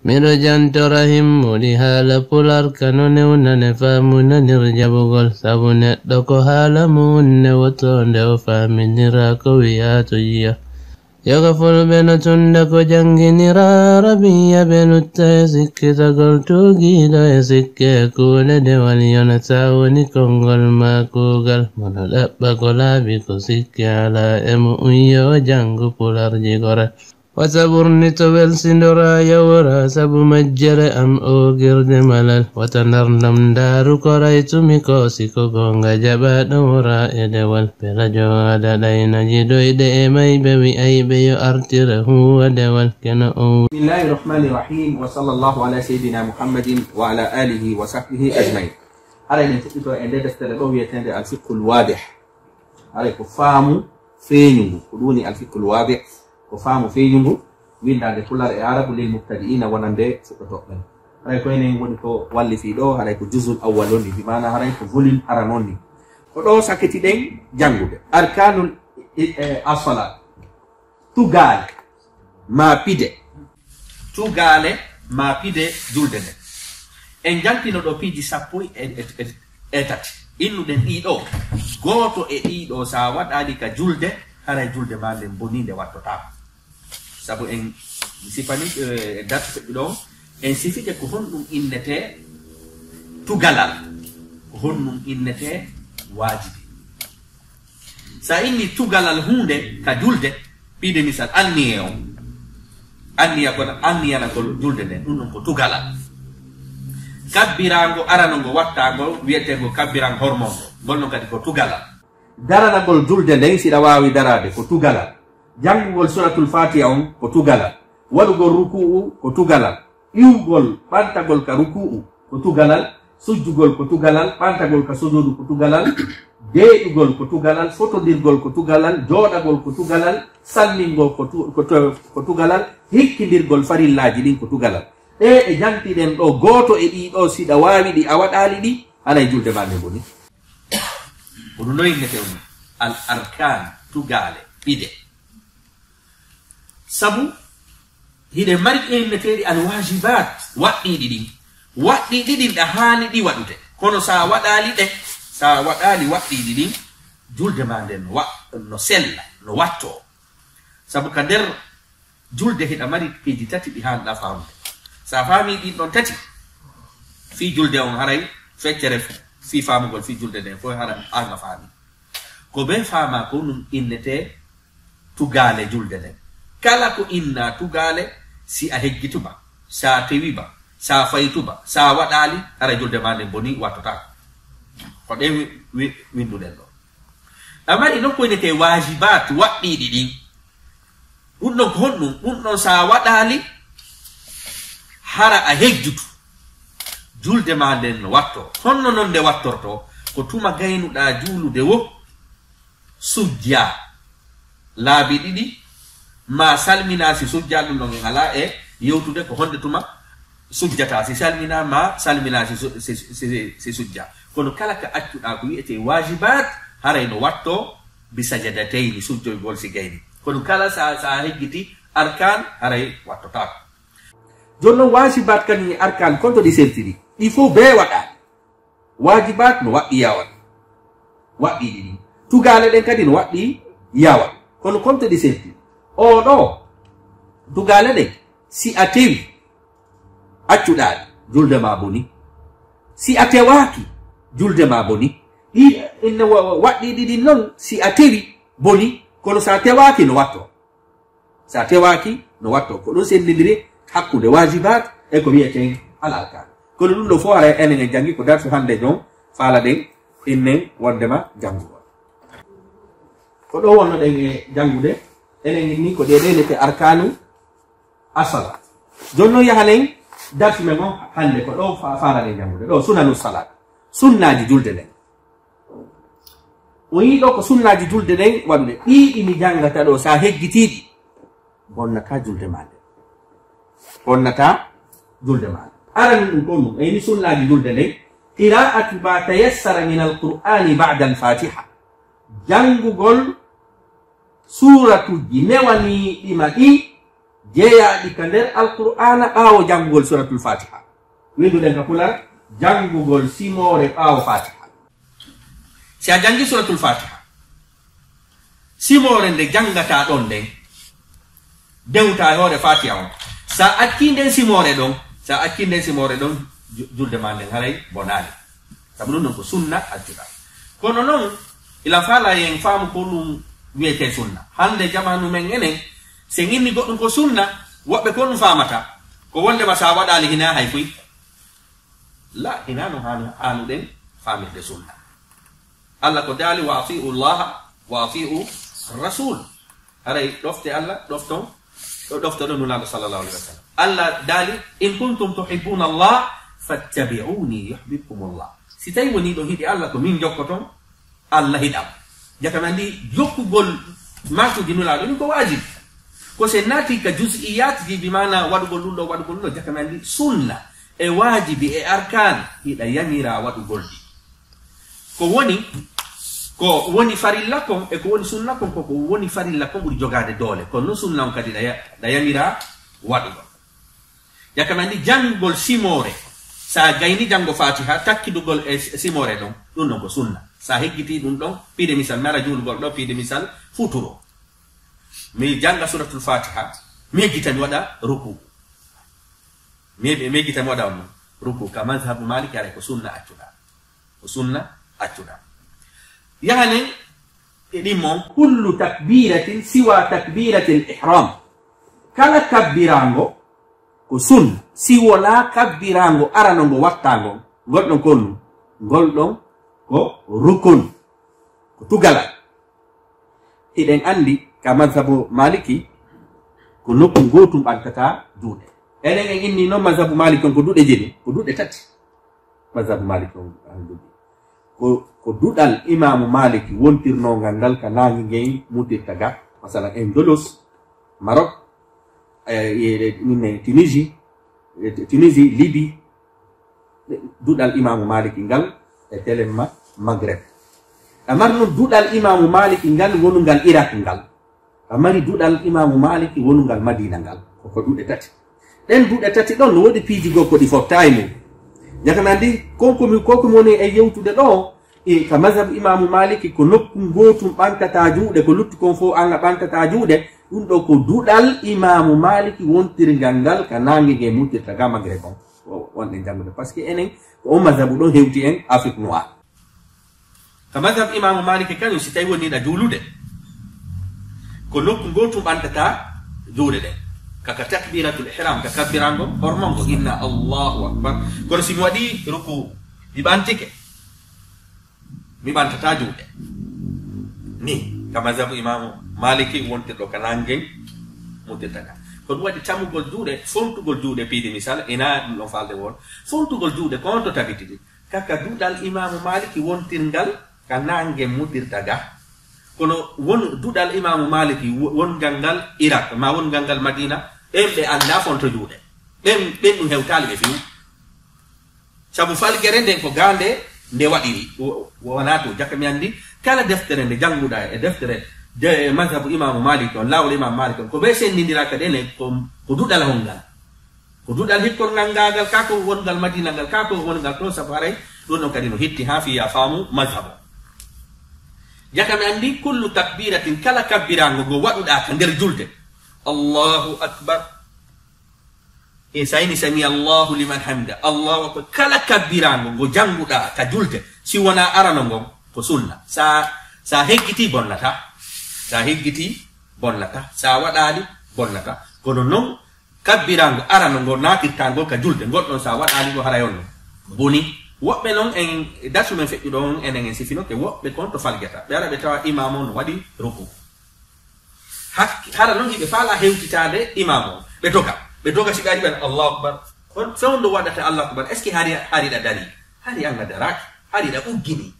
Miro jantorahim muli hala pular kanone unane famuna nirjabugol sabune doko hala munne wotonde o faminira ko wiyato yiya yagafol beno tunda ko janginira rabiya beno ta sikkitagol tugida e sikke kule de waliyona tawoni kongol makugal mono labba ko laabi ko sikke ala emu uyo jangu pular jigore وتبرني تبل سندرا يورا سبو مجر أم أوغر دملل وتنرنم دارو كريت ميكوسي كوغونغا جبا نورا إدوال بلجو أدالين جدو إدئ مي بوي أي بيو أرتره ودوال كنا بسم الله الرحمن الرحيم وصلى الله على سيدنا محمد وعلى آله وصحبه أجمعين. على أن تقول أن تستلقوا يتند الفقه الواضح على كفام فينو قدوني الفقه الواضح وفهم فينو وين عند كل العرب للمبتدئين ونند فقطن هاي كوينين ونكو واللي في دو هاي الجزء الأولوني بمعنى هاي فولين أرانوني كدو سكتي دين جانغود أركان الصلاة تقال ما بيد تقال ما بيد جلدن إن جانتي نو بيجي سابوي إتات إنو دين إيدو غوتو إيدو ساوات أديك جلدة هاي جلدة مالين بنين ده واتو تاب sabu en sifani datu bidon en sifite ko honnum innete tugalal ko honnum innete wajibi sa inni tugalal hunde ka julde bide misal anniya ko anniya na ko julde den dum ko tugalal kabbirango aranongo wattago wiete ko kabbiran hormon golno kadi ko tugalal darana gol julde den sida wawi darade ko tugalal jangugol suratul fatiha on ko tugalal wadugol ruku'u ko tugalal iwgol pantagol ka ruku'u ko tugalal sujjugol ko tugalal pantagol ka sujudu ko tugalal de'ugol ko tugalal fotodirgol ko tugalal jodagol ko tugalal sallingol ko tugalal hikkidirgol farillaji din ko tugalal e jantiden do goto e dido sida wawi di awadali di alay julde bande boni odo noy nete al arkan tugale bide sabu hide mari innetedi al wajibat waddi didin da hani di wadute kono sa wadali de sa wadali waddi didin julde manden no sella no watto sabu kader julde hida mari peji tati di handa famde sa fami di non tati fi julde on haray feccere fi famugol fi julde den fo hara anga fami ko be fama ko nun innete tugale julde den kala ko inna tugale si a heggituba sa tewiba sa faytuba sa wadali ara julde mande boni watota ko de windu den do amari no ko nete wajibat waddi didi unno honnu unno sa wadali hara a heggitu julde mande watto honno non de wattorto ko tuma gaynuda julude wo sujja laabi didi ma salmina si sujja dum non ala e yewtude ko honde tuma sujjata si salmina ma salmina si sujja kono kala ka accuda ko wiete wajibat harayno watto bi sajadatayn sujjo gol si gayni kono kala sa heggiti arkan haray watto ta jonno wajibat kan ni arkan konto di sertidi il faut be wada wajibat no waddi yawan waddi didi tugale den kadi no waddi yawan kono konto di sertidi o no tugale de si atewi accuda julde ma boni si atewaki julde ma boni di inna waddi didi non si atewi boni kono sa tewaki no watto sa tewaki no watto ko do sendindire hakkude wajibat e ko wiete al arkan kono dum do fo ara enen jangi ko darsu hande jon fala den innen wondema jangugo ko do wonno den jangude enen ni ko de te arkanu asala jonno yahalen darsu men on hande ko do fala den jangude do sunanu salat sunnaji julde den o yi do ko sunnaji julde den wonde di mi jangata do sa heggitidi bonnata julde mande bonnata julde mande aran dum ko mum ayni sunnaji julde den qira'atu ma tayassara min al-qur'ani ba'da al-fatiha jangugol suratu jinewani dimadi jeeyaɗi ka nder alqur'ana ɓaawo janngugol suratul fatiha. Winduɗen ka pular janngugol simore ɓaawo fatiha. Si a janngi suratul fatiha, simore nde janngata ɗon nden dewta e hoore fatiha on, sa acci nden simore ɗon julde ma nden haray bonaani, sabu ɗum ɗon ko sunna accuɗa. Kono noon ila faala yen faamu ko ɗum wiyete sunna. Hande jamanu men enen se inni goɗɗum ko sunna, woɓɓe ko ɗum faamata ko wondema sa waɗali hina hay fuy. La, hina no hanuɗen faamirde sunna. Allah ko daali wa atiu llaha wa atiu rasul. Haray ɗofte Allah ɗofton ɗo nulaɗo sallallahu alaihi wa sallam. Allah daali in kuntum tuhibbuna Allah fattabi'uni yuhibbukum Allah. Si tawi woni ɗo hiɗi Allah ko min jokkoton, Allah hiɗam. Jakam andi jokkugol matuji nulaɗo ɗum ko wajibi. Ko se nati ka juz'iyat ji bi mana waɗugol ɗum ɗo jakam andi sunna e wajibi e arkan hiɗa yamira waɗugol ɗi. Ko woni farilla kon e ko woni sunna kon ko woni farilla kon ɓuri jogade doole, kono non sunna on kadi ɗa yamira waɗugol. Jakam andi janngol simore, sa gayni janngo fatiha takkidugol e simore ɗon ɗum ɗon ko sunna. Sa heggiti ɗum ɗon piide misal mara julugol ɗo piide misal futuro, mi janga suratul fatiha, mi heggita mi waɗa ruku, mi heggita mi waɗa on ruku. Ka mazhabu maliki aray ko sunna accuɗa. Yahanen e ɗimmon kullu takbiratin siwa takbiratil ihram, kala kabbirango ko sunna si wona kabbirango arano ngo wattango golɗon konnu, golɗon ko rukun, ko tugala. Hiɗen andi ka mazhabu maliki ko nokku gotum ɓantata juuɗe. Enen en inni noon mazhabu maliki on ko duuɗe jeni, ko duuɗe tati. Mazhabu maliki on ko duɗal imamu maliki wontirnogal ngal ka nangi ngey mutirta ga, masalan Andalos, Maroc, Tunisie, Libye, duɗal imamu maliki ngal e telemma Maghreb. Amari noon duɗal imamu maliki ngal wonungal Irak ngal, amari duɗal imamu maliki wonungal Madina ngal, ko duuɗe tati. Ɗen duuɗe tati ɗon no woodi piiji goo ko ɗi fottayi mum. Jakam andi kokomi woni e yewtude ɗo e ka mazhab imamu maliki ko nokku gotum ɓantata juuɗe, ko lutti kon fof anga ɓantata juuɗe. Ɗum ɗo ko duɗal imamu maliki wontirgal ngal ka nangue nge mutirta ga Maghreb on wonɗen janngude, par ce que enen ko on mazhabu ɗon hewti en Afrique noire. Ka mazhab imamu maliki kañum si tawi woniɗa juulude ko nokku gotum ɓantata juuɗe ɗen, kaka takbiratul ihram, ka kabbirango hormongo inna allahu akbar. Kono si mi waɗi ruku mi ɓantike mi ɓantata juuɗe ni ka mazhabu imamu maliki wontirɗo ka nangue mutirtaga. Ko ɗum waɗi tammugol juuɗe, fontugol juuɗe piide misal ina ɗum ɗon falde won fontugol juuɗe kon to tabitidi kaka duɗal imamu maliki wontirgal ka nangue mutirtaga. Kono won duɗal imamu maliki wongal ngal Irak ma wongal ngal Madina, ɓen ɓe anda fonto juuɗe, ɓen ɗum hewtali ɓe fiw, sabu falgere nden ko gande nde waɗiri wona to. Jakami andi kala deftere nde jannguɗa e deftere de mazhabu imamu malik on, lawol imamu malik on, ko ɓe sendindira ka ɗene ko duɗal hongal, ko duɗal hikkorngal ngagal ka ko wongal Madina ngal, ka ko wongal to, sabu haray ɗum ɗon kadi no hitti ha fiya faamu mazhabu. Jakami andi kullu takbiratin kala kabbirango go waɗuɗa ka nder julde, Allahu akbar e sayni sami Allahu liman hamida, Allahu akbar, kala kabbirango go janguɗa ka julde si wona arano ngon ko sunna. Sa heggiti bonnata, sa waɗali bonnata. Kono non kabbirango arano ngo natirtango ka julde goɗɗon sa waɗali go haray on boni. Woɓɓe noon en datu men feƴƴuɗo on enen en sifino ke woɓɓe kon to falgeta ɓe ara ɓe tawa imam on no waɗi ruku, hara noon hiɓe faala hewtitade imam on, ɓe doga si ɓe ari ɓen Allahu akbar, on fewndo waɗata Allahu akbar, est ce que hariɗa dari, hari anga daraki, hariɗa uggini.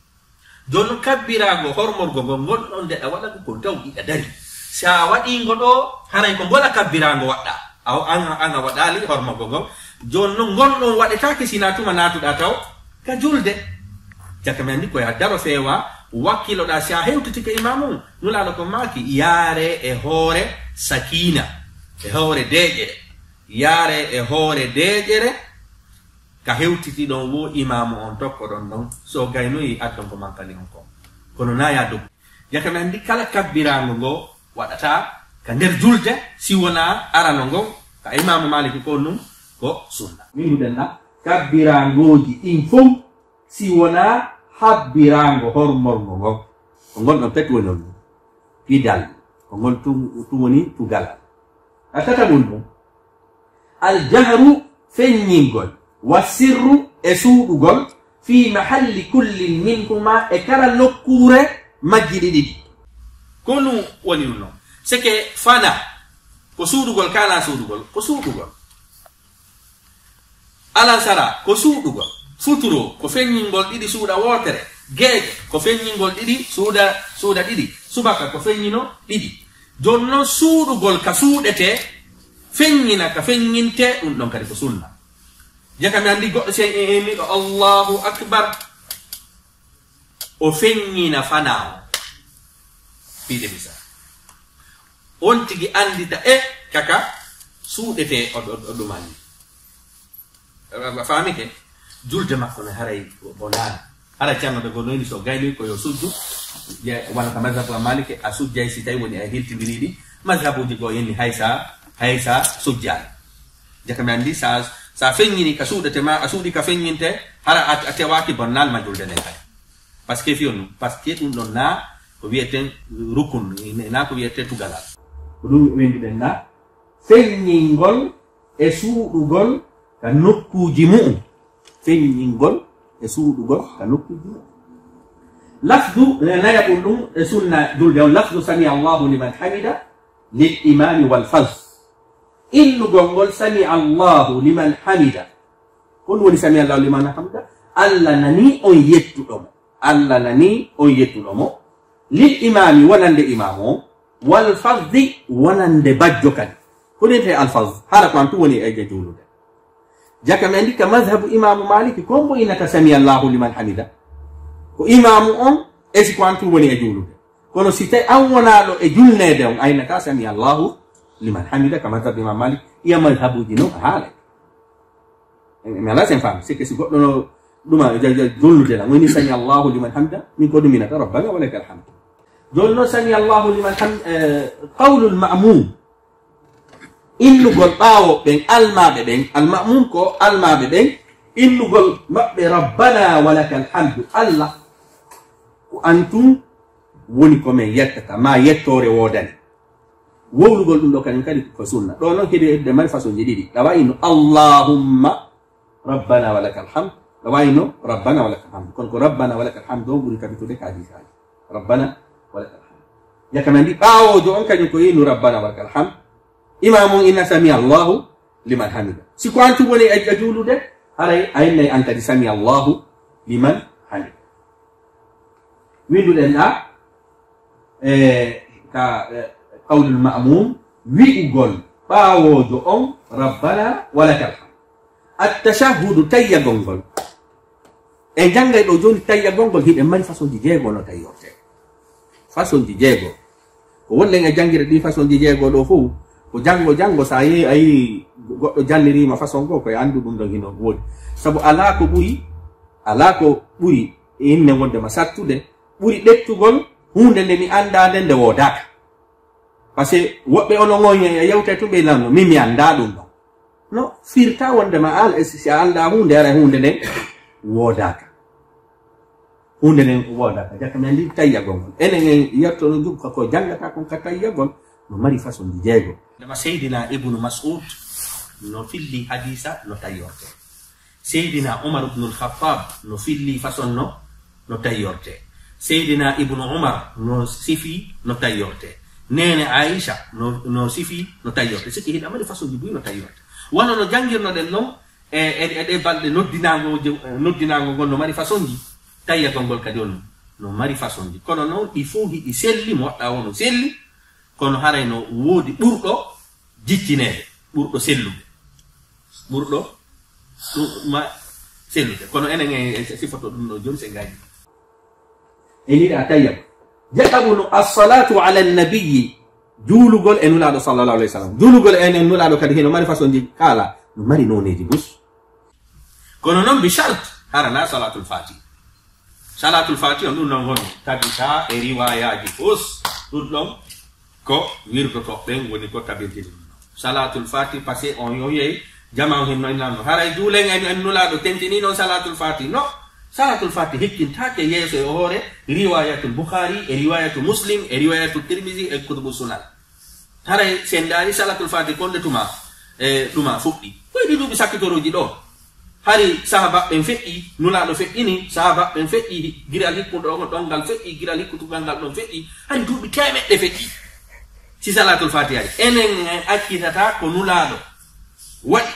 Joni noon kabbirago hormorgo ngo gonɗon nde ɗa waɗago ko daw ɗiɗa dari, sa waɗigo ɗo haray ko mbola kabbirago waɗɗa anga waɗali hormorgo ngo. Joni noon gonɗon waɗetake sina tuma natuɗa taw ka julde. Jakami andi koye daro fewa wakkiloɗa si a hewtitike imamum nulaɗo ko maki yaare e hoore sakina, e hoore deƴere yaare e hoore deƴere ka hewtiti ɗon wo imamu on tokkoɗon ɗon so gaynoyi addon ko mankani on kon kono naya dow yakami andi kala kabbirago ngo waɗata ka nder julde si wona arano ngon ka imamu maliki ko num ko sunna winduɗenna kabbiragoji ɗin fof si wona habbirago hormorgo ngon ko gonɗon peti woni on pidal ko gon tum woni tugalal a tatamum ɗum aljahru feññingol wa sirru e suuɗugol fi mahalli kullin minhuma e kala nokkure majjiɗi ɗiɗi ko nu woni ɗum noon seke fana ko suuɗugol kana suuɗugol ko suuɗugol alansara ko suuɗugol futuro ko feññingol ɗiɗi suuɗa wotere geeƴe ko feññingol ɗiɗi suuɗa ɗiɗi subaka ko feññino ɗiɗi jonnon suuɗugol ka suuɗete feññina ka feññinte ɗum ɗon kadi ko sunna jakami andi goɗɗo se emiɗo allahu akbar o feññina fana o fiide misa on tigi andita e kaka suuɗete o ɗumani famike julde makko no haray bonani hara cannoɓe gonoyni so gaynoy koyo sujju walla ka madhabu malike a sujjay si tawi woni a hiltidiriɗi madhabuji goo yenni haysa sujjani jakami andi sa feññini ka suuɗete ma a suuɗi ka feññinte hara a tewaki bonnal ma julde nden kadi par ce que fiyon ɗum par ce que ɗum ɗon na ko wiyeten rukun na ko wiyete tugalal ko ɗum wenduɗen na feññingol e suuɗugol ka nokkuji mu'um feññingol e suuɗugol ka nokkuji mu'um lafdu nayaɓum ɗum e sunna julde on lafdu sami allahu liman hamida lil imami wal faz innugol ngol sami allahu liman hamida hon woni sami allahu liman hamida allah nani on yettuɗomo allah nani on yettuɗomo lil imami wonande imam o wal fazdi wonande bajjo kadi honete alfaz hara ko an tu woni e julude jakami andi ka madhabu imamu maliki ko mbo inata sami allahu liman hamida ko imamu on esi ko an tu woni e julude kono si tawi an wonaɗo e julnede on aynata sami allahu liman hamida ka madhabu imam malik iya madhabuji no haala mi ala sen faami sikke si goɗɗo no ɗuma julnude la woni sami allahu liman hamida min ko ɗuminata rabbana wa lakal hamd joni noon sami allahu liman hamd qawlul ma'mum innugol ɓaawo ɓen almaɓe ɓen almamum ko almaɓe ɓen innugol maɓɓe rabbana wa lakal hamdu allah ko antum woni komin yettata ma yettore wodani wowlugol ɗum ɗo kañum kadi ko sunna ɗo noon heɗi mari façon ji ɗiɗi ɗa wayino allahumma rabbana wa lakal hamd ɗa wayno rabbana wa lakal hamd kono ko rabbana wa lakal hamd o ɓuri kabitude ka hadisaji rabbana wa lakal hamd yakami andi ɓaawojo on kañum ko yinu rabbana wa lakal hamd imamum inna sami allahu liman hamida siko antu woni e julude haray aynay an kadi sami allahu liman hamida winduɗen ɗa ka qawlul ma'mum wi'ugol ɓaawojo on rabbana wa lakal hamd attashahhudu tayyagol ngol e janggay ɗo joni tayyagol ngol hiɓe mari façon ji jeego no tayyorte façon ji jeego ko wollen e jangire ɗi façon ji jeego ɗo fof ko jango sa yehi a yi goɗɗo jallirima façon goo koye andu ɗum ɗon hino woodi sabu ala ko ɓuri inne wondema sattude ɓuri ɗettugol hunde nde mi anda nde wodaka par ce que woɓɓe onon e yewte to ɓe lamno min mi anda ɗum ɗon no firta wondema al si a anda hunde ara hunde nden wodaka jakami andi tayyagol ngol enen en yettono jugga ko jangata kon ka tayyagol no mari façon ji jeego dama seydina ibnu mas'ud no filli hadisa no tayyorte seydina umar ibnu al-khattab no filli façon no tayyorte seydina ibnu umar no sifi no tayyorte nene aisha no sifi no tayyorte siki hiɗa mari façon ji buy no tayyorte wono no jangirnoɗen noon e balɗe noddinago ngol no mari façon ji tayyagol ngol kadi on no mari façon ji kono noon il faut hiɗi selli mo waɗɗa wono selli kono haray no woodi ɓurɗo jiccinede ɓurɗo sellude kono enen e sifoto ɗum ɗo joni se gaji e yiɗa tayyam jaɓaɓuno assalatu ala annabiyi juulugol e nulaaɗo sallallahu alayhi wa sallam. Juulugol enen nulaaɗo kadi heno mari façon ji kala no mari noneji bus. Kono noon bi shart harana salatul fati. Salatul fati on ɗum ɗon woni tabita e riwayaji fus ɗum ko wirdoto ɓen woni ko tabintini. Salatul fati passé on yoyey jama hen no inanno haray juulen en nulaaɗo tentini noon salatul fati no. Salatul fati hikkintake yeeso e hoore riwayatul Bukhari e riwayatul Muslim e riwayatul Tirmidhi e kutubu sunan. Haray sen daari salatul fati konde tuma tuma fuɗɗi koyɗi duuɓi sakkitoroji ɗo hari sahaba ɓen feƴƴi nulaaɗo feƴƴini sahaba ɓen feƴƴi giral hikkuɗo ɗon ngal feƴƴi giral hikkutugal ngal ɗon feƴƴi hari duuɓi temeɗɗe feƴƴi si salatul fati hari enen akkitata ko nulaaɗo waɗi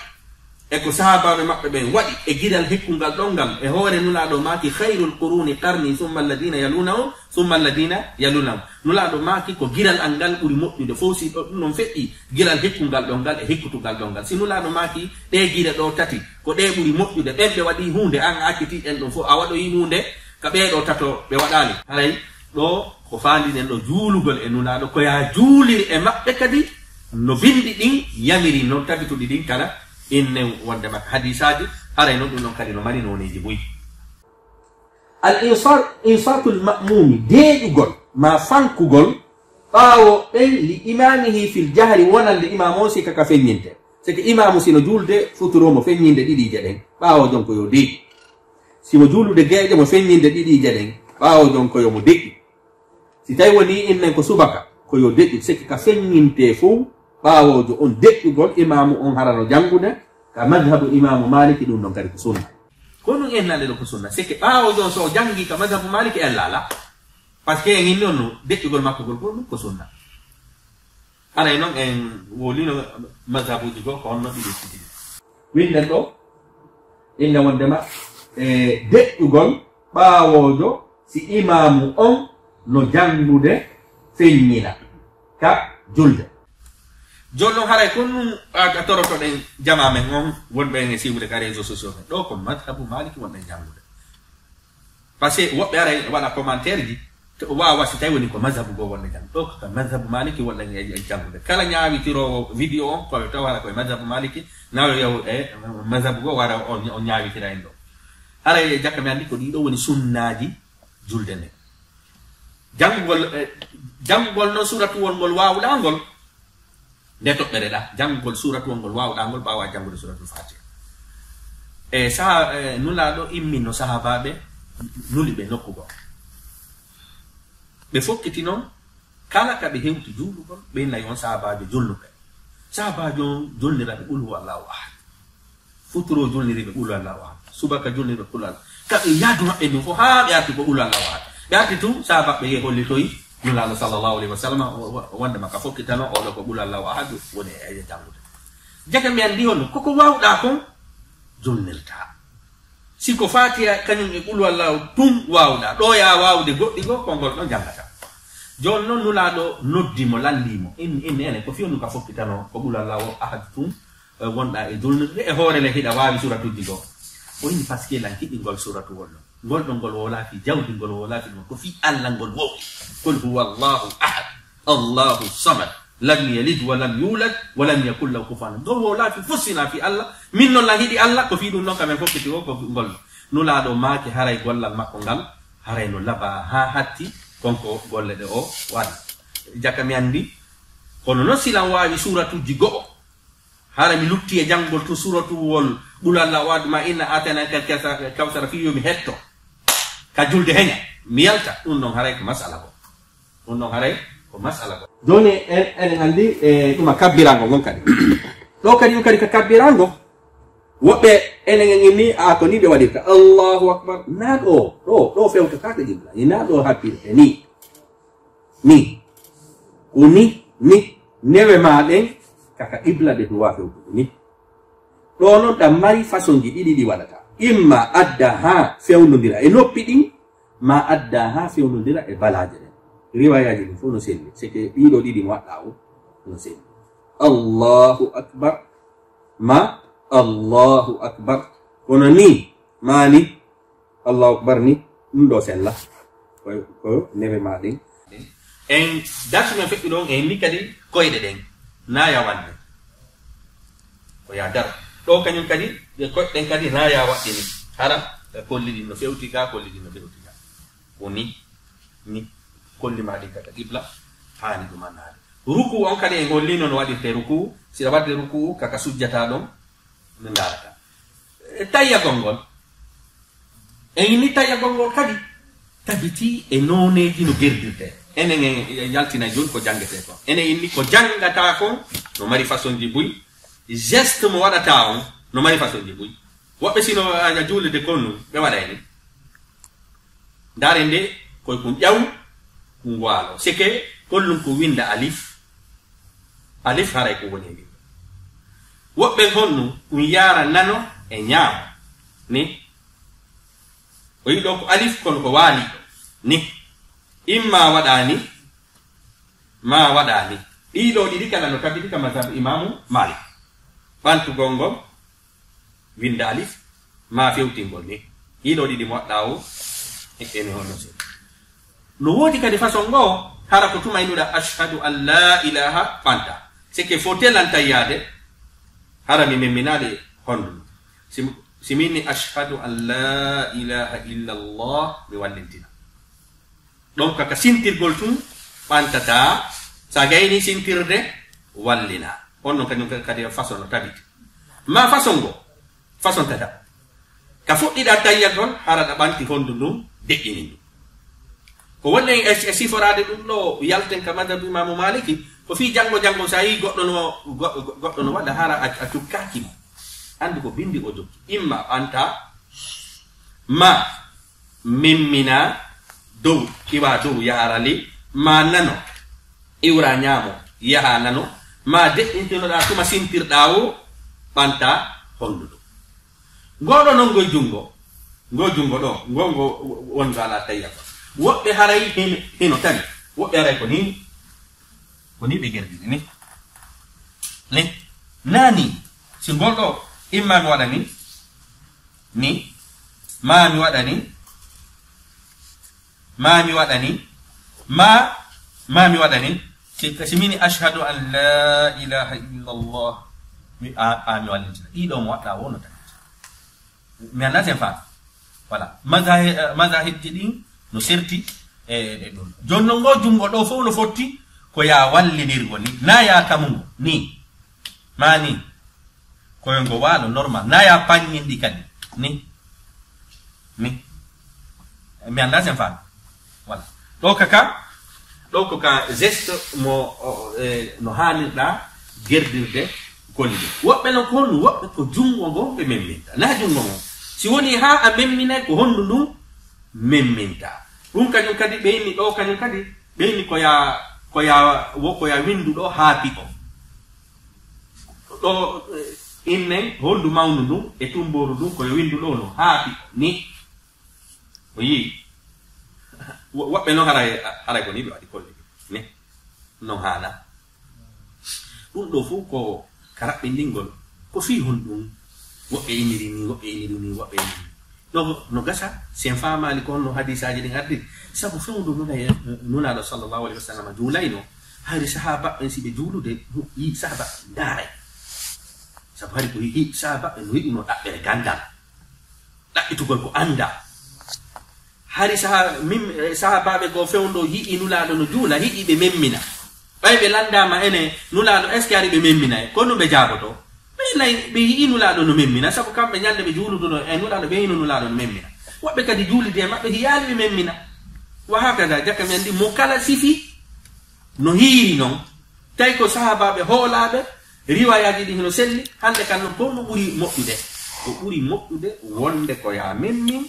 e ko sahabaɓe maɓɓe ɓen waɗi e giral hikkungal ɗon ngal e hoore nulaaɗo maaki khayrul quruni qarni summa alladina yalunahum summa alladina yalunahum. Nulaaɗo maaki ko giral an ngal ɓuri moƴƴude fof si ɗo ɗum ɗon feƴƴi giral hikkungal ɗon ngal e hikkutugal ɗon ngal. Si nulaaɗo maaki ɗe gire ɗo tati ko ɗe ɓuri moƴƴude ɓen ɓe waɗi hunde an akkiti ɗen ɗon fof a waɗoyi hunde ka ɓeeɗo tato ɓe waɗali. Haray ɗo ko faandinen ɗo juulugol e nulaaɗo ko ya juuliri e maɓɓe kadi no bindi ɗin yamiri noon tabituɗi ɗin kala inne wonde makka hadisaji haray noon ɗum ɗon kadi no mari noneji boyi. Al insatul ma'mumi deeƴugol ma fankugol ɓaawo ɓen li imamihi fil jahri wonande imam o sika ka feññinte sike imamu sino julde futuromo feññinde ɗiɗije ɗen ɓaawo jonko yo deeƴi simo juulude geeƴe mo feññinde ɗiɗije ɗen ɓaawo jonko yomo deƴƴi si tawi woni innen ko subaka ko yo deƴƴu sike ka feññinte fof ɓaawojo on deƴƴugol imamu on harano jangude ka madhabu imamu maliki ɗum ɗon kadi ko sunna ko ɗum ennande ɗo ko sunna sike ɓaawojo on so jangi ka madhabu maliki en laala par ce que en inni on no deƴƴugol makko gol ko ɗum ko sunna. Aray noon en wolino madhabuji goo ko honno ɗiɗi titidi winden ɗo inne wondema e deƴƴugol ɓaawojo si imamu on no jangude feññina ka julde. Joni noon haray kon ɗum a torotoɗen jama men on wonɓe e siwde ka réseau sociaux men ɗo ko madhabu maliki wonɗen jangude par ce que woɓɓe aray waɗa commentaire ji to wawa si tawi woni ko madhabu goo wonɗe jangude ɗo ko madhabu maliki wonɗen e jangude kala ñawitirowo vidéo on koɓe taw hara koye madhabu maliki nawa yaw e madhabu goo wara on ñawitira en ɗo haray e jakka mi andi ko ɗiɗo woni sunnaji julde nde jangugol noon suratuwol ngol wawɗa ngol nde toɓɓere ɗa janngugol suratuwol ngol wawɗa ngol ɓawa janngude suratul fatiha e saha nulaaɗo imminno sahabaɓe nuli ɓe nokkugol ɓe fokkiti noon kala ka ɓe hewti juulugol ɓe nayi on sahabajo julnuɓe sahabajo on julniraɓe ɓulu wallahu ahad futuro julniriɓe ɓulu wallahu ahad subaka julniriɓe ɓulu allah kaɓe yaadu maɓɓe ɗum fof haa ɓe arti ko ɓulu wallahu ahad ɓe arti tum sahabaɓe ye hollitoyi nulaaɗo sallallahu alayhi wa sallam wonde makka fokkitano oɗo ko ɓulu allahu ahad woni e jangude jaka mi andi on koko wawɗa kon julnirta siko fatiha kañum e ɓulu allahu tum wawɗa ɗo ya wawde goɗɗi goo kongol ɗo jangata joni noon nulaaɗo noddimo lallimo inni ene ko fiyondu ka fokkitano ko ɓulu allahu ahad tum wonɗa e julnirde e hoorele hiɗa wawi suratuji goo o inni par ce que lan hiɗɗingol suratuwol ɗo ngol ɗo ngol wolaafi jawdi ngol wolaafi ɗum ko fi allah ngol wowi qul huwa allahu ahad allahu samad lam yalid wa lam yulad wa lam yakul lahu kufuwan ngol wolaafi fossina fi allah min noon la hiɗi allah ko fi ɗum noon kamen fokkiti o ko ngol nulaaɗo maake haray gollal makko ngal haray no laba ha hatti konko golle ɗe o waɗi jakka mi andi kono noon silan wawi suratuji go'o hara mi lutti e janngol to suratuwol ɓulu allah wadma inna atana kawsara fi yomi hetto ka julde heña mi yalta ɗum ɗon haray ko masala go ɗum ɗon haray ko masala go joni enen andi e ɗuma kabbirango gon kadi ɗo kadi ɗum kadi ka kabbirango woɓɓe enen en inni a ko ni ɓe waɗirta allahu akbar na ɗo fewta kake jibla ina ɗo happirte ni newe maɗen kaka qibla de to wa fewtugo ni ɗo noon ɗam mari façon ji ɗiɗi ɗi waɗata imma adda ha fewnodira e noppi ɗin ma adda ha fewnodira e balaje ɗen riwayaji ɗin fof no selli sike ɗiɗo ɗiɗi mo waɗɗa o no selli allahu akbar ma allahu akbar kono ni mani allahu akbar ni ɗum ɗo sella ko newe maɗen en darsu men feƴƴi ɗon en ni kadi koyɗe ɗen naya wande ko ya dar ɗo kañum kadi ɓe koyɗen kadi naya waɗɗini hara kolliɗi no fewti ka kolliɗi no fewti ka woni ni kolli maɗi kata qibla hani ɗum annade ruku on kadi en hollino no waɗirte ruku siɗa wadde ruku kaka sujjata ɗon no darata tayyagol ngol en ni tayyagol ngol kadi tabiti e noneji no gerdirte enen en yaltina joni ko jangete ko enen inni ko jangata kon no mari façon ji buy geste mo waɗata on no mari façon ji buy woɓɓe sino a juulede kon ɓe waɗayni ndare nde koye kon ƴaw kon waalo sike kollum ko winda alif alif haray ko woni wi woɓɓe honnu ɗum yara nano e ñaamo ni o yiɗo ko alif kono ko waali ni imma waɗani ma waɗani ɗiɗo ɗiɗi kala no tabiti ka mazhab imamu malik ɓantugol ngol winda alif ma fewtingol ni ɗiɗo ɗiɗi mo waɗɗa o ene honno se no woodi kadi façon ngo hara ko tuma inuɗa ashhadu an la ilaha ɓanta sike fo telantayyade hara mi memminade hondu simini ashhadu an la ilaha illa allah mi wallintina ɗon kaka sintirgol tum ɓantata sa gayni sintirde wallina on non kañum kadi façon no tabiti ma façon ngo façon tata ka fuɗɗiɗa tayyagol hara ɗa ɓanti hondu ndum deƴƴini ndum ko wonne e siforade ɗum ɗo yalten ka madhabu imamu maliki ko fi jango sa yi goɗɗo no waɗa hara a cukkaki mo andi ko bindi o jokki imma anta ma mimmina dow iwa dow yaharali ma nano iwra ñaamo yaha nano ma de'intinoɗa tuma sintirɗa o ɓanta honduɗo ngoɗo noon ngoye jungo ɗo ngo wongo ala tayya ko woɓɓe haray hino tani woɓɓe haray ko ni ɓe gerdini ni nani si ngolɗo imma mi waɗa ni ma mi waɗa ni ma mi waɗa ni simini ashhadu an la ilaha illa allah mi wallintina ɗiɗo mo waɗɗa wono tan mi annaten fa voilà mazahibji ɗin no serti e ɗum jonno ngo jungo ɗo fof no fotti ko ya wallinirgo ni na ya tamungo ni ma ni koyo ngo waalo normal na ya paññinɗi kadi ni mi anda sen fa voilà ɗo ko ka geste mo no hanirɗa gerdirde golli ɗum woɓɓe no ko honnu woɓɓe ko jungo ngo ɓe memminta na jungo ngo si woni ha a memminay ko honnu ndum memminta ɗum kañum kadi ɓeyni ɗo kañum kadi ɓeyni koya windu ɗo haapi o ɗo innen hondu mawndu ndum e tumboru ndum koye windu ɗo no haapi ni o yii woɓɓe noon haray ko ni ɓe waɗi kolli ni non haala ɗum ɗo fof ko karaɓɓindingol ko fii hon ɗum woɓɓe iniri ni woɓɓe iniri ni woɓɓe iniri ɗo no gasa sen famali ko honno hadisaji ɗin ardi sabu fewndo nunaɗo sallllahu alayhi wa sallam juulayno hayri sahaba ɓen si ɓe juulude yi sahaba ndaaray sabu hari ko yi sahaba ɓen no yiɗino ɗaɓɓere gandal ɗaɓɓitugol ko anda hari sahabaɓe go fewndo yi'i nulaɗo no juula hiɗi ɓe memmina ɓay ɓe landama ene nulaɗo est ce que ari ɓe memmina ko ɗum ɓe jaaboto ɓe yi'i nulaɗo no memmina sabu kamɓe ñande ɓe juuluduno e nulaɗo ɓe yino nulaɗo no memmina woɓɓe kadi juulide e maɓɓe hiyaali ɓe memmina wa hakada jakka mi andi mo kala sifi no hiiri noon tawi ko sahabaɓe hoolaɓe riwayaji ɗi hino selli hande kan no ko no ɓuri moƴƴude ko ɓuri moƴƴude wonde ko ya memmin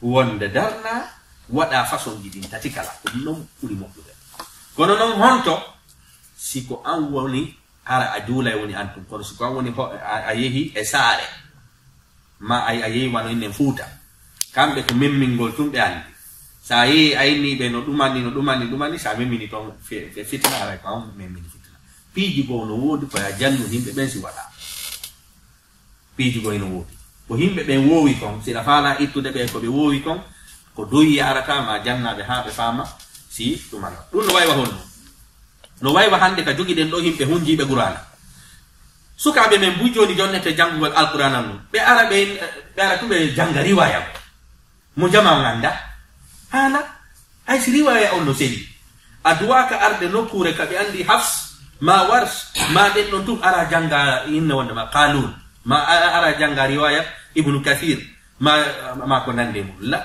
wonde darna waɗa façon ji ɗin tati kala ko ɗum noon ɓuri moƴƴude kono noon honto siko an woni hara a juulay woni an tum kono siko an woni a yehi e saare ma a yehi wano innen fuuta kamɓe ko memmingol tum ɓe andi sa yehi a inniɓe no ɗumani sa memmini toon fitna haray ko an memmini fitna piiji goo no woodi koya jannu yimɓe ɓen si waɗa piiji goo eno woodi ko yimɓe ɓen woowi kon siɗa faala ittude ɓe ko ɓe woowi kon ko doyi yarata ma jannaɓe ha ɓe faama si tumana dun no waywa honno no waywa hande ka jogi den do himbe hunjibe qur'ana sukabe men bu joni jonnete jangugol alqur'ana non be ara tube janga riwaya mo jama nganda hala ay si riwaya on no sedi adwa ka arde nokure ka be andi hafs ma wars ma den non tu ara janga inna wonde ma qalun ma ara janga riwaya ibnu kathir ma ko nande mo la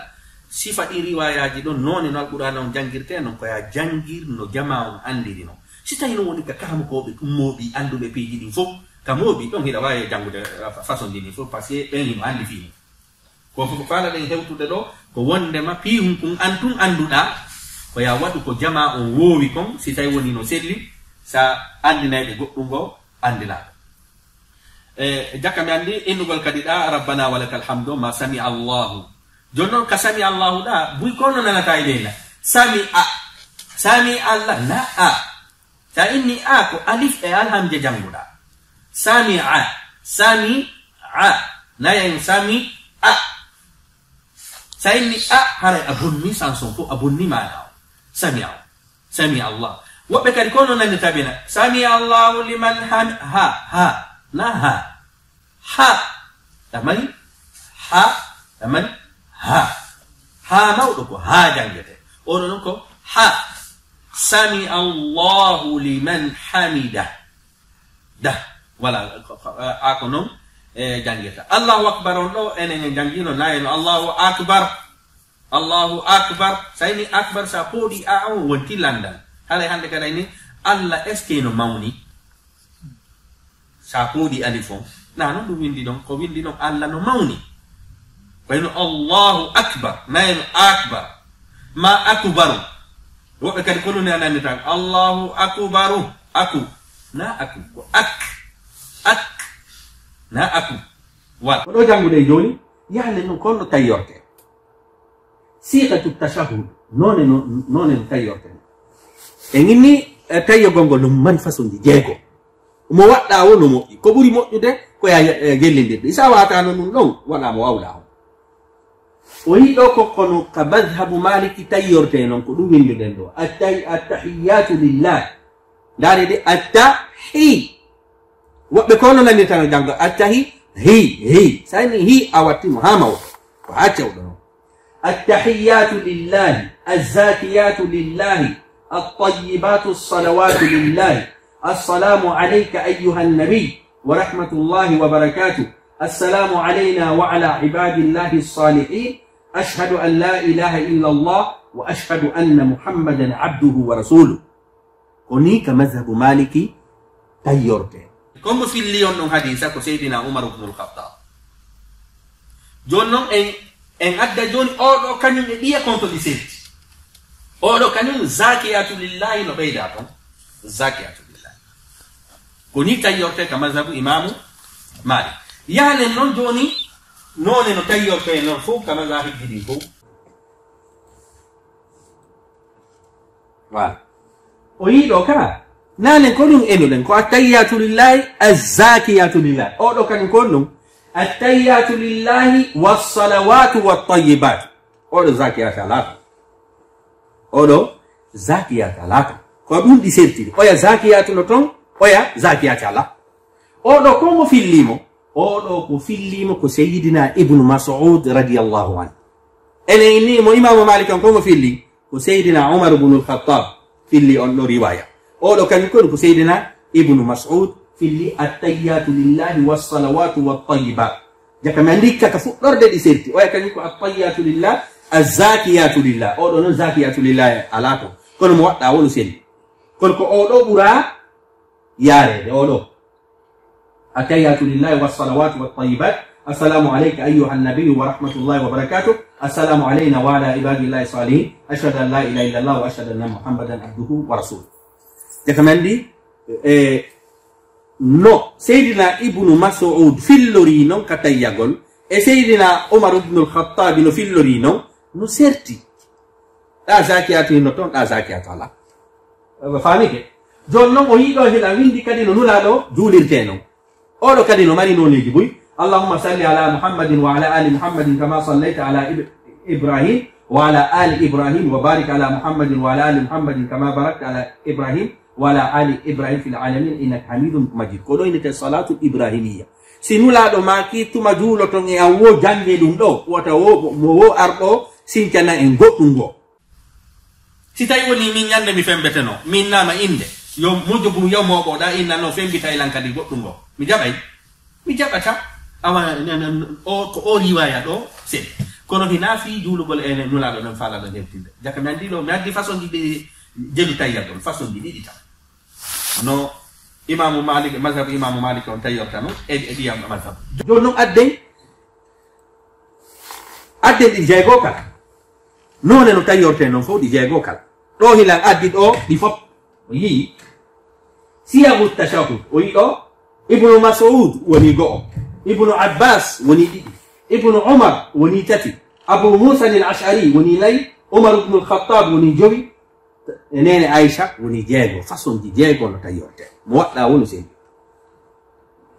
sifa di riwayaji don non no alqur'ana on jangirte non ko ya jangir no jama on andiri no si tawi no woni ka kam ko be mobi andube peji din fo kamobi don hida waye jangude façon dini fo parce que ben himo andi fini ko fo fala den hewtude do ko wonde ma pi hum kun antun anduda ko ya wadu ko jama on wowi kon si tawi woni no selli sa andinaybe goddum go andila jakam andi innugol kadida rabbana walakal hamdu ma sami allah jonnon ka sami allah da buy kono nana taydela sami allah na a ta inni a ko alif e alhamje janguda sami'a na yang sami'a sayni a hare abunni sanson ko abunni mana sami'a Allah wa be kadi kono nan tabina sami'a Allahu liman ha tamani ha mawdo ko ha jangete ono ko ha sami'a Allahu liman hamida dah wala ako non jangeta Allahu akbar on do enen jangino nayen Allahu akbar sayni akbar sa podi a on wonti landan hale hande kada ni Allah eskeno mawni sa podi alifon na non dum windi don ko windi non Allah no mawni bayno Allahu akbar nayen akbar ma akbaru wobe kadi ko non nan tan Allahu akbaru aku ko na aku wa do jangude joni yaale non kono tayorte siqatu tashahhud non tayorte e ngini tayo gongo no man façon di jego mo wadda wono mo ko buri moddude ko ya gellindirde isa wata non wala mo wawla o yido ko kono ka madhhabu maliki tayorte non ko dum windi den do at-tahiyatu lillah dare de at-tahi wabbe kono nani tan jango attahi hi sayni hi awati muhammad ko acca do at-tahiyatu lillahi az-zakiyatu lillahi at-tayyibatu as-salawatu lillahi assalamu alayka ayyuha an-nabiy wa rahmatullahi wa barakatuh assalamu alayna wa ala ibadillahi as-salihin ashhadu an la ilaha illa allah wa ashhadu anna muhammadan abduhu wa rasuluhu koni ka mazhabu maliki tayorte comme fi lion non hadisa ko Seydina Umar ibn al-Khattab jonnon en adda joni odo kanyum e diya konto di seti odo kanyum zakiyatu lillahi no bayda ton zakiyatu lillahi koni tayorte kama zabu imamu Malik yale non joni non no tayorte non fu kama zahi didi ko wa oyido ka nane konum enoden ko attahiyatu lillahi az-zakiyatu lillahi odo kan konum attahiyatu lillahi was-salawatu wat-tayyibat odo zakiyatu Allah odo zakiyatu Allah ko dum di sertiri oya zakiyatu no ton oya zakiyatu Allah odo ko mo fillimo ko sayyidina ibnu mas'ud radiyallahu anhu ene ni mo imam malik ko mo filli ko sayyidina umar ibn al-khattab filli on no riwaya odo kan ko sayyidina ibnu mas'ud filli at-tayyatu lillahi was-salawatu wat-tayyibat jaka mandika ka fuddorde di serti o kan ko at-tayyatu lillahi az-zakiyatu lillahi odo no zakiyatu lillahi alato kono mo wadda wonu sen kono ko odo bura yare odo at-tayyatu lillahi was-salawatu wat-tayyibat السلام عليك أيها النبي ورحمة الله وبركاته السلام علينا وعلى عباد الله الصالحين أشهد أن لا إله إلا الله وأشهد أن محمدا عبده ورسوله كمان دي no Seydina Ibnu Mas'ud fillorino katayagol e Seydina Umar ibn al-Khattab no fillorino no serti da zakiyatu no ton da zakiyatu ala fami ke jonno o yido hila windi kadi no nulado julirteno odo kadi no mari no leji buy اللهم صل على محمد وعلى آل محمد كما صليت على إبراهيم وعلى آل إبراهيم وبارك على محمد وعلى آل محمد كما باركت على إبراهيم وعلى آل إبراهيم في العالمين إنك حميد مجيد كلو إنك الصلاة الإبراهيمية sinula do maki tuma juulo ton e awo jange dum do wata wo ardo sincana en goddum go si tay woni min nyande mi fembeteno min nama inde yo mojo bu yo mo boda inna no fembi tay lankadi goddum go mi jabata awa o riwaya do se kono hina fi juulugol ene nula do non fala do heftinde jaka mi andi do mi addi façon di jeli tayyadol façon di didi tam no Imam Malik mazhab Imam Malik on tayortano e diyam mazhab jonno adde di jego kala non no tayorte non fo di jego kala do hilan addi do di fop yi siyagu tashahhud o yi do ibnu Mas'ud woni go ibnu Abbas woni didi ibnu Umar woni tati Abu Musa al-Ash'ari woni lay Umar ibn al-Khattab woni jowi nene Aisha woni jego façon di jego no tayorte mo wadda wonu sen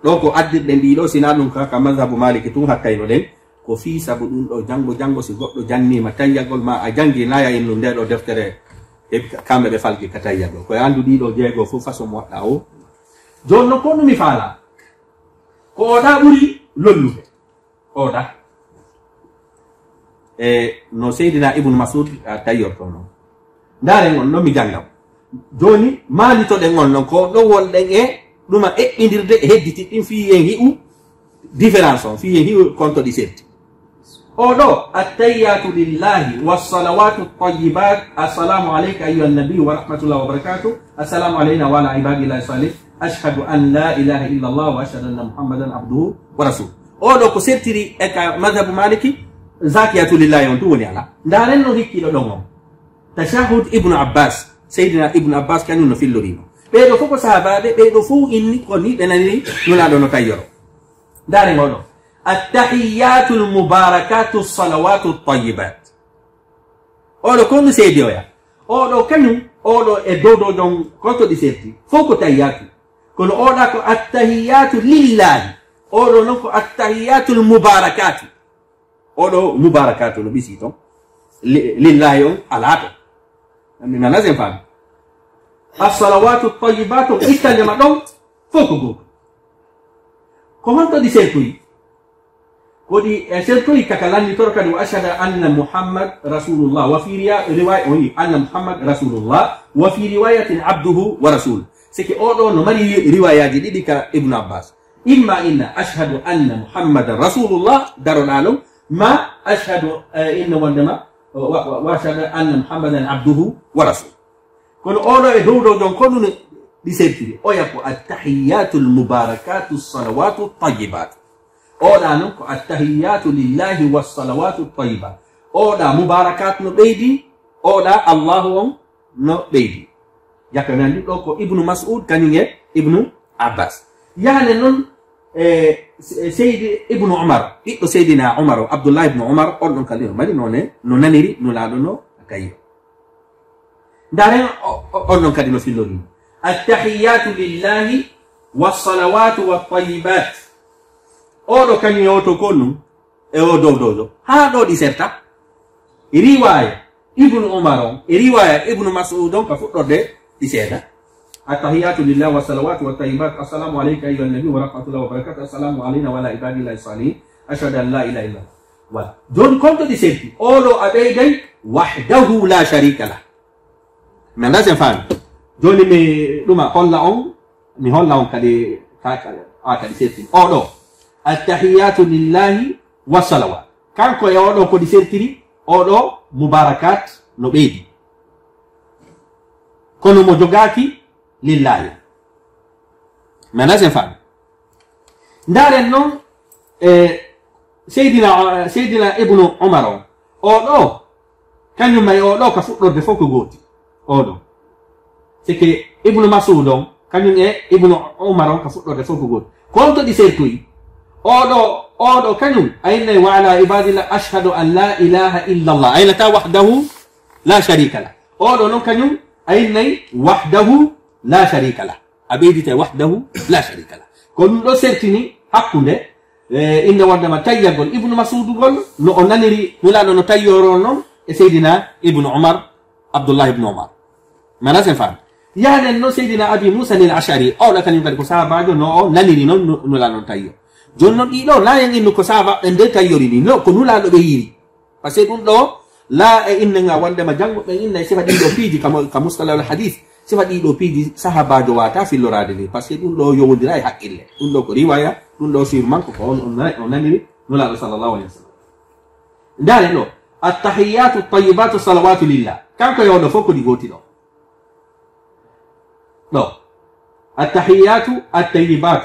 do ko addirde mbi do sina dum ka mazhabu Maliki tun hakkayno den ko fi sabu dum do jango si goddo jannima tayyagol ma a jangi laya en no ndedo deftere e kambe be falki ka tayyagol ko andu di do jego fu façon mo wadda o jonno ko mi fala ko da buri lollude o da no Seydina Ibn Mas'ud tayyorto no ndare ngon no mi jangam joni mali to de ngon non ko do wolden e duma ebbindirde e hedditi din fi en hi'u différence on fi en hi'u konto di setti o do at-tayyatu lillahi was-salawatu at-tayyibat assalamu alayka ayyuhan nabiy wa rahmatullahi wa barakatuh assalamu alayna wa ala ibadillahi salih ashhadu an la ilaha illa allah wa ashhadu anna muhammadan abduhu wa rasuluh o do ko settiri e ka madhhabu maliki zakiyatu lillahi on to woni ala ndare no hikkido do ngom tashahhud ibn Abbas Sayyidina Ibn Abbas kanu no fillorino be do foko sahababe be do fu inni ko ni benani nula do no tayyoro dare ngodo at-tahiyatul mubarakatus salawatut tayyibat o do kono sedio ya o do kanu o do e do don konto di setti foko tayyatu kono o da ko at-tahiyatu lillahi o do no ko at-tahiyatul mubarakatu o do mubarakatu no bisito lillahi on alato mi manazem fam as-salawatu at-tayyibatu ittanyama dom foko go ko honto di sertui kodi sertui kakalani torka do ashhadu anna muhammad rasulullah wa fi riwaya anna muhammad rasulullah wa fi riwayatin abduhu wa rasul seki odo no mari riwayaji didi ka Ibn Abbas imma inna ashhadu anna muhammadan rasulullah daronalo ma ashhadu inna wandama wa ashhadu anna muhammadan abduhu wa rasul kono odo e dow jon kono di sertiri o yakko at-tahiyatul mubarakatus salawatut tayyibat oda non ko at-tahiyatu lillahi was salawatut tayyibat oda mubarakat no beedi oda Allahu on no beedi yakanandi do ko Ibn Mas'ud kaninge Ibn Abbas yani non Sayyid Ibn Umar ito Sayyidina Umar Abdullah ibn Umar on kalino mari none no naniri no lado no kayo dare on non kadino filoni at-tahiyatu lillahi was salawatu wat tayyibat odo kanyo to konu e odo ha do di serta riwaya Ibn Umar riwaya Ibn Mas'ud ka fudode di seda at-tahiyatu lillahi was salawatu wat tayyibat assalamu alayka ayyuhan nabiy wa rahmatullahi wa barakatuh assalamu alayna wa ala ibadillahi salih ashhadu an la ilaha illa wa don konto di serti odo abeydai wahdahu la sharika la manda sen fan joni mi duma holla on kadi kadi serti odo at-tahiyatu lillahi was salawat kanko e odo ko di sertiri odo mubarakat no beedi kono mo jogaki lillahi manda sen fan ndaren non Seydina Ibn Umar odo kanyum may odo ka fuddorde foko goti odo sike Ibn Mas'ud kanyum e Ibn Umar ka fuddorde foko goti konto di sertui odo kanyum ayna wa ala ibadillah ashhadu an la ilaha illa Allah ayna ta wahdahu la sharika la odo non kanyum ayna wahdahu la sharika la abidita wahdahu la sharika la kon do sertini hakkunde inna wandama tayyagol Ibn Mas'ud gol no onaniri mulano no tayyoro non سيدنا ابن عمر عبد الله بن عمر ما لازم فهم يعني انه سيدنا ابي موسى الاشعري او لا كان يقول كسابا نو ناني نو لا نو تايو جونن دي لو لا ين انو كسابا اند تايو ري نو كو نولا دو بييري باسكو دون دو لا انغا وند ما جانغو بي ان سيفا دي دو بيدي كمصطلح الحديث سيفا دي دو بيدي صحابه دو واتا في لورادي باسكو دون دو يودي راي حقيله دون دو روايه دون دو سير مانكو كون ناني نولا صلى الله عليه وسلم دال نو التحيات الطيبات الصلوات لله كان كو يودو فوكو دي غوتي دو no التحيات الطيبات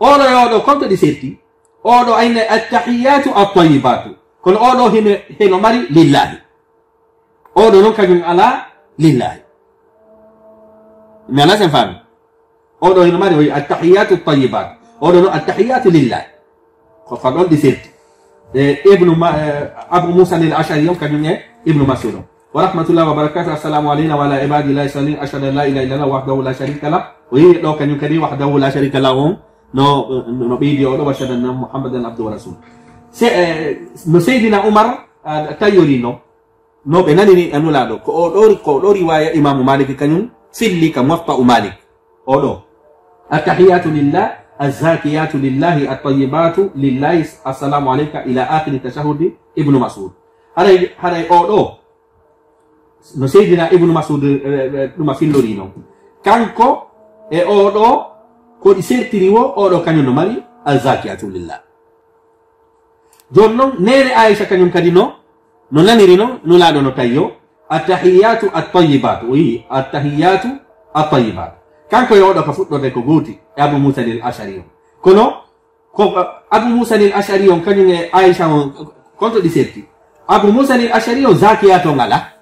اولو يودو كنت دي سيتي اولو اين التحيات الطيبات كن اولو هنا ماري لله اولو نون كاجون على لله ما لازم فهم اولو هنا ماري التحيات الطيبات اولو التحيات لله فقالوا دي سيتي ابو موسى الاشعري يوم كاجون ابن مسعود ورحمة الله وبركاته السلام علينا وعلى عباد الله الصالحين أشهد أن لا إله إلا الله وحده لا شريك له وهي لو كان يكري وحده لا شريك له نو فيديو لو أشهد أن محمدا عبده ورسوله سيدنا عمر تايورينو نو بناني أنو لادو كو رواية إمام مالك كانوا سلي كموطأ مالك أولو التحيات لله الزاكيات لله الطيبات لله السلام عليك إلى آخر التشهد ابن مسعود هذا أولو no Seydina Ibnu Mas'ud ɗuma fillorino kanko e oɗo ko ɗi sertiri wo oɗo kañum no mari alzakiyatu lillah joni noon nene Aisha kañum kadi no naniri no nulaɗo no tayyo attahiyatu attayibatu o wi attahiyatu attayibatu kanko e oɗo ka fuɗɗorde ko gooti e Abu Musa al-Ash'ari on kono ko Abu Musa al-Ash'ari on kañum e Aisha on konto ɗi serti Abu Musa al-Ash'ari on zakiyatu on ala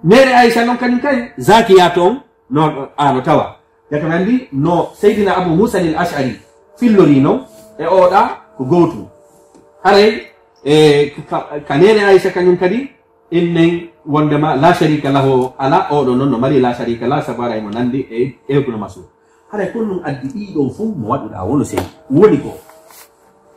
mere Aisha non kañum kay zakiyatu on no ano tawa yakanandi no Seydina Abu Musa al-Ash'ari fillorino e oɗa ko gootu haray kanene Aisha kañum kadi innen wondema la sharika lahu ala oɗo noon no mari la sharika la sabara e mo nandi e Ibnu Mas'ud haray kon ɗum addi ɗiɗo fu mo waɗuɗa wono sey woni ko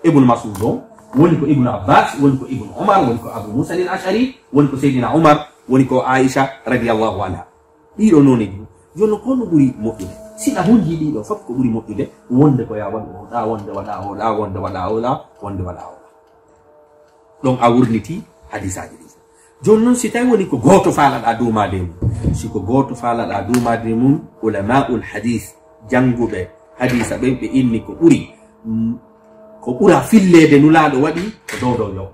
Ibnu Mas'ud o woni ko Ibnu Abbas woni ko Ibnu Umar woni ko Abu Musa al-Ash'ari woni ko Seydina Umar woni ko Aisha radiyallahu anha ɗiɗo noni ɗi jonno kono ɓuri moƴƴude siɗa hunji ɗiɗo fof ko ɓuri moƴƴude wonde ko ya waɗa oɗa wonde waɗa oɗa wonde waɗa oɗa wonde waɗa oɗa ɗon a wurniti hadisaji ɗi joni noon si tawi woni ko goto faalaɗa dumade mum siko goto faalaɗa dumade mum ulama'ul hadith janguɓe hadisa ɓen ɓe inni ko ɓura fillede nulaɗo waɗi ko dow yo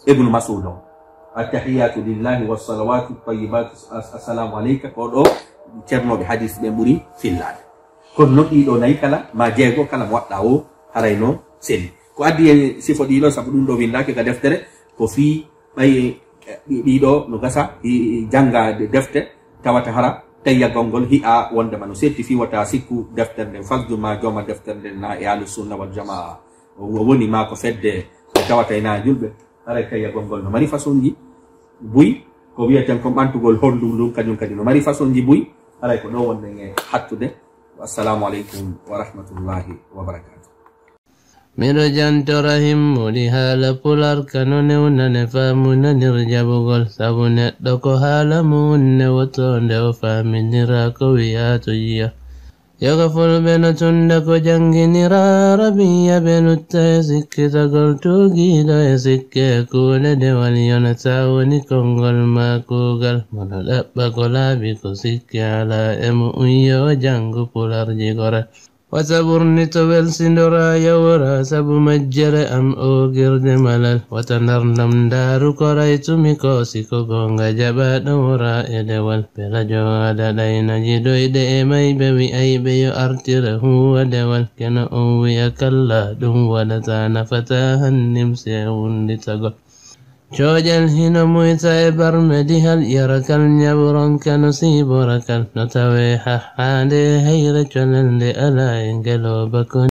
Ibnu Mas'ud on التحيات لله والصلوات الطيبات السلام عليك كودو تيرنو بي حديث بي بوري في الله كون نو ديدو ناي كلا ما جيغو كلا ودا او هارينو سيل كو ادي سيفو ديلو سابو دون دو وينداكي كا دفتره كو في باي ديدو نو غاسا جانغا دفته تawata hara tayya gongol hi'a wonde manu setti fi wata sikku defterde fasdu ma joma defterde na e ahlus sunna wal jamaa woni ma ko fedde tawata ina julbe haray tayya gongol no mari façon ji buy ko wiyaten ko ɓantugol honɗum ɗum kañum kadi no mari façon ji buy haray ko ɗo wonde e hattude assalamu aleykum wa rahmatullahi wa barakatuh miɗo jantora himmudi haala pular kano newnane faamunanir jaɓugol sabu neɗɗo ko haala mum ne wotonde o faaminira ko wiya to yiya yoga fulɓe no tunda ko janginira arabiya ɓe lutta e sikkitagol tugiɗo e sikke kuule dewal yonata woni konngol ma kuugal mono ɗaɓɓa ko laaɓi ko sikke ala e mo unyo jangu pularji gore wata ɓurni to welsindora yawra sabu majjere am ogirde malal wata ndarndam ndaaru ko raytumi koosi ko gonga jaɓaɗo wora e dewal belajo ada ɗayna jiɗoyɗe e mayɓe wi'ayɓe yo artire huwa dewal keno on wi'a kalla ɗum waɗata nafata hannim se wunditagol coojal hino muyta e barmedi hal yarakal ñaɓuronka no siiborakal no tawe hahhande hayre colel nde ala e ngeloba kon